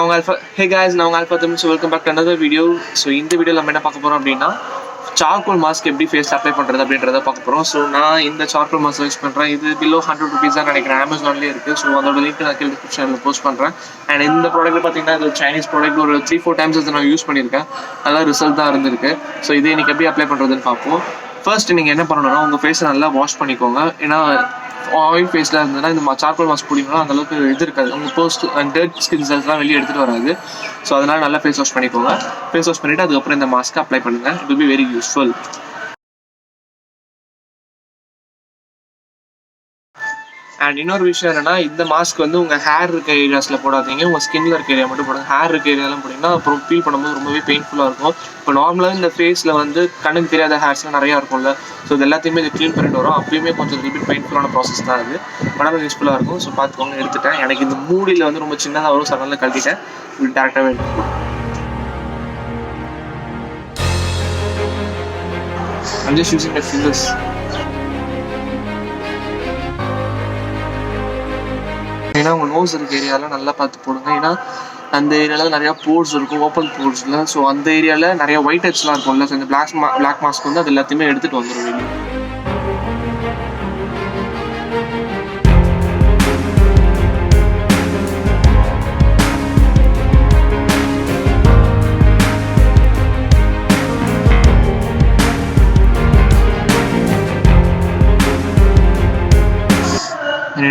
Hey guys, now Alpha Them, so welcome back to another video. So இந்த வீடியோல நம்ம என்ன பார்க்க போறோம் அப்படின்னா சார்கோல் மாஸ்க் எப்படி ஃபேஸ்ல அப்ளை பண்றது அப்படின்றத பார்க்க போறோம். ஸோ நான் இந்த சார்கோல் மாஸ்க் யூஸ் பண்றேன். இது பிலோ 100 rupees தான் நினைக்கிறேன். அமேசான்லேயே இருக்கு. ஸோ அதோட லிங்க் நான் கீழே டிஸ்கிரிப்ஷனில் போஸ்ட் பண்றேன். அண்ட் இந்த ப்ராடக்ட் பார்த்தீங்கன்னா இது சைனீஸ் ப்ராடக்ட். ஒரு 3-4 times நான் யூஸ் பண்ணியிருக்கேன். நல்லா ரிசல்ட் தான் இருந்திருக்கு. ஸோ இது இன்னைக்கு எப்படி அப்ளை பண்றதுன்னு பார்ப்போம். ஃபர்ஸ்ட் நீங்கள் என்ன பண்ணணும்னா உங்கள் ஃபேஸை நல்லா வாஷ் பண்ணிக்கோங்க. ஏன்னா ஆயில் ஃபேஸில் இருந்ததுன்னா இந்த சார்கோல் மாஸ்க் போட்டிங்கன்னா அந்தளவுக்கு இது இருக்காது. உங்கள் போஸ்ட் அண்ட் டெட் ஸ்கின் செல்ஸ்லாம் வெளியே எடுத்துகிட்டு வராது. ஸோ அதனால் நல்லா ஃபேஸ் வாஷ் பண்ணிக்கோங்க. ஃபேஸ் வாஷ் பண்ணிவிட்டு அதுக்கப்புறம் இந்த மாஸ்க்கை அப்ளை பண்ணுங்கள். It will be very useful. And இன்னொரு விஷயம் என்னன்னா, இந்த மாஸ்க் வந்து உங்கள் ஹேர் இருக்க ஏரியாஸில் போடாதீங்க. உங்கள் ஸ்கின்ல இருக்க ஏரியா மட்டும் போடுங்க. ஹேர் இருக்க ஏரியாலாம் போட்டிங்கன்னா அப்புறம் ஃபீல் பண்ணும்போது ரொம்பவே பெயின்ஃபுல்லாக இருக்கும். இப்போ நார்மலாக இந்த ஃபேஸில் வந்து கண்ணுக்கு தெரியாத ஹேர்ஸ்லாம் நிறையா இருக்கும்ல. ஸோ இது எல்லாத்தையுமே இது க்ளீன் பண்ணிட்டு வரும். அப்பயுமே கொஞ்சம் லிபிட் பெயின்ஃபுல்லான ப்ராசஸ் தான் அது. உடம்பு யூஸ்ஃபுல்லாக இருக்கும். ஸோ பார்த்துக்கோங்க. எடுத்துட்டேன். எனக்கு இந்த மூடியில் வந்து ரொம்ப சின்னதாக வரும். சடனில் கழட்டிட்டேன். இப்படி டேரெக்டாகவே எடுத்துக்கோங்க. I'm just using my fingers. ஏன்னா உங்கள் நோஸ் இருக்க ஏரியாவில் நல்லா பார்த்து போடுங்க. ஏன்னா அந்த ஏரியாவில் நிறையா போர்ஸ் இருக்கும், ஓப்பன் போர்ஸில். ஸோ அந்த ஏரியாவில் நிறையா ஒயிட் ஹெட்ஸ்லாம் இருக்கும்ல. ஸோ இந்த பிளாக் மாஸ்க் வந்து அது எல்லாத்தையுமே எடுத்துகிட்டு வந்துடும் வெளியே.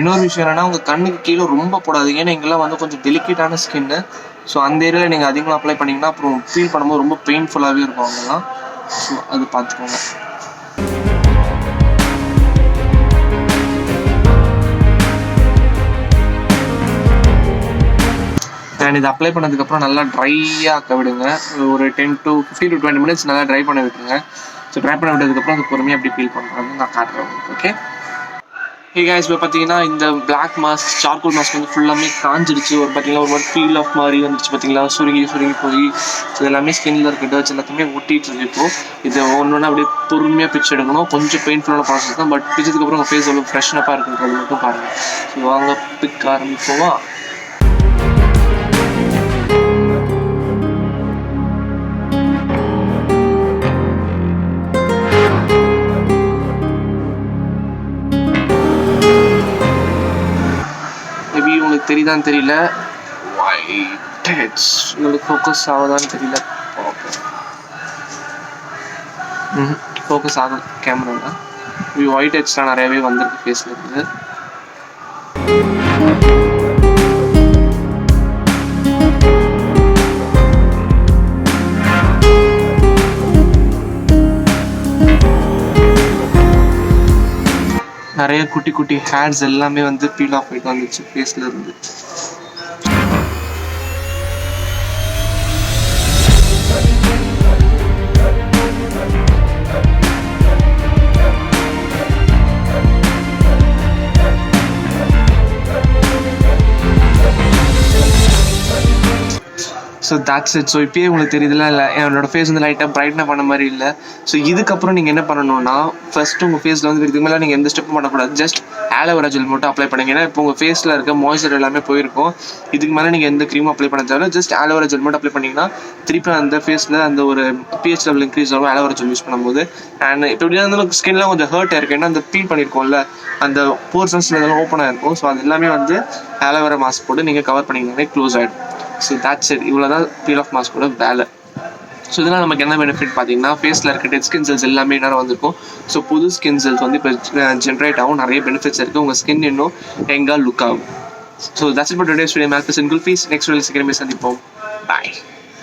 இன்னொரு விஷயம் என்னன்னா, உங்கள் கண்ணுக்கு கீழே ரொம்ப போடாதீங்க. ஏன்னா இங்கெல்லாம் வந்து கொஞ்சம் டெலிகேட்டான ஸ்கின்னு. ஸோ அந்த ஏரியாவில் நீங்கள் அதிகமாக அப்ளை பண்ணிங்கன்னா அப்புறம் ஃபீல் பண்ணும்போது ரொம்ப பெயின்ஃபுல்லாகவே இருக்கும் அவங்கெல்லாம். ஸோ அது பார்த்துக்கோங்க. அண்ட் இது அப்ளை பண்ணதுக்கப்புறம் நல்லா ட்ரையாக ஆக்க விடுங்க. ஒரு 15 to 20 minutes நல்லா ட்ரை பண்ண விட்டுருங்க. ஸோ ட்ரை பண்ண விட்டதுக்கப்புறம் அது பொறுமையாக எப்படி ஃபீல் பண்ணுறது நான் காட்டுறேன். ஓகே. ஹே கைஸ், இப்போ பார்த்தீங்கன்னா இந்த பிளாக் மாஸ்க் சார்கோல் மாஸ்க் வந்து ஃபுல்லாமே காஞ்சிடுச்சு. பார்த்தீங்கன்னா ஒரு மாதிரி ஃபீல் ஆஃப் மாதிரி வந்துடுச்சு. பார்த்தீங்களா, சுருங்கி போய் ஸோ எல்லாமே ஸ்கின்ல இருக்க டர்ட்ஸ் எல்லாத்தையுமே ஒட்டிட்டு இருக்கு. இப்போது இதை ஒன்று அப்படியே பொறுமையாக பிச்சு எடுக்கணும். கொஞ்சம் பெயின்ஃபுல்லான ப்ராசஸ் தான். பட் பிச்சதுக்கப்புறம் உங்கள் ஃபேஸ் எவ்வளோ ஃப்ரெஷ்னப்பாக இருக்குன்றது மட்டும் பாருங்கள். ஸோ வாங்க பிக் ஆரம்பிப்போமா. மேபி உங்களுக்கு தெரியுதான்னு தெரியல. ஒயிட் ஹெட்ஸ் உங்களுக்கு ஃபோக்கஸ் ஆகுதான்னு தெரியல. ஃபோக்கஸ் ஆகும் கேமராவில். ஒயிட் ஹெட்ஸ்லாம் நிறையாவே வந்திருக்கு ஃபேஸில் இருந்து. நிறைய குட்டி குட்டி ஹேர்ஸ் எல்லாமே வந்து பீல் ஆஃப் ஆகிட்டு வந்துச்சு ஃபேஸ்ல இருந்து. So that's it. ஸோ இப்போயே உங்களுக்கு தெரியுதுல, இல்லை என்னோட ஃபேஸ் வந்து லைட்டாக பிரைட்னா பண்ண மாதிரி இல்லை. ஸோ இதுக்கப்புறம் நீங்கள் என்ன பண்ணணும்னா, ஃபர்ஸ்ட் உங்கள் ஃபேஸில் வந்து இதுக்கு மேலே நீங்கள் எந்த ஸ்டெப்பும் பண்ணக்கூடாது. ஜஸ்ட் ஆலோவேரா ஜெல் மட்டும் அப்ளை பண்ணுங்க. ஏன்னா இப்போ உங்கள் ஃபேஸில் இருக்க மாய்ஸ்சர் எல்லாமே போயிருக்கும். இதுக்கு மேலே நீங்கள் எந்த க்ரீமும் அப்ளை பண்ண தேவை. ஜஸ்ட் ஆலோவேரா ஜெல் மட்டும் அப்ளை பண்ணிங்கன்னா திருப்பி அந்த ஃபேஸில் அந்த ஒரு pH லெவல் இன்க்ரீஸ் ஆகும் ஆலோவேரா ஜெல் யூஸ் பண்ணும்போது. அண்ட் இப்போ எப்படியா இருந்தாலும் ஸ்கின்லாம் கொஞ்சம் ஹர்ட் ஆயிருக்கு. ஏன்னா அந்த ஃபீல் பண்ணியிருக்கோம்ல, அந்த போர்சன்ஸில் இதெல்லாம் ஓப்பன் ஆகிருக்கும். ஸோ அது எல்லாமே வந்து ஆலோவேரா மாஸ்க் போட்டு நீங்கள் கவர் பண்ணிங்கன்னாலே க்ளோஸ் ஆகிடும். So that's it. இவ்வளோ தான் பீல் ஆஃப் மாஸ்கோட வேலை. ஸோ இதனால் நமக்கு என்ன பெனிஃபிட் பார்த்தீங்கன்னா, ஃபேஸில் இருக்க டெட் ஸ்கின் செல்ஸ் எல்லாமே நேரம் வந்திருக்கும். ஸோ புது ஸ்கின் செல்ஸ் வந்து இப்போ ஜென்ரேட் ஆகும். நிறைய பெனிஃபிட்ஸ் இருக்குது. உங்கள் ஸ்கின் இன்னும் எங்கே லுக் ஆகும். So that's it for today's video. Make this in kulfis. Next வீடியோவில் சீக்கிரமே சந்திப்போம். பாய்.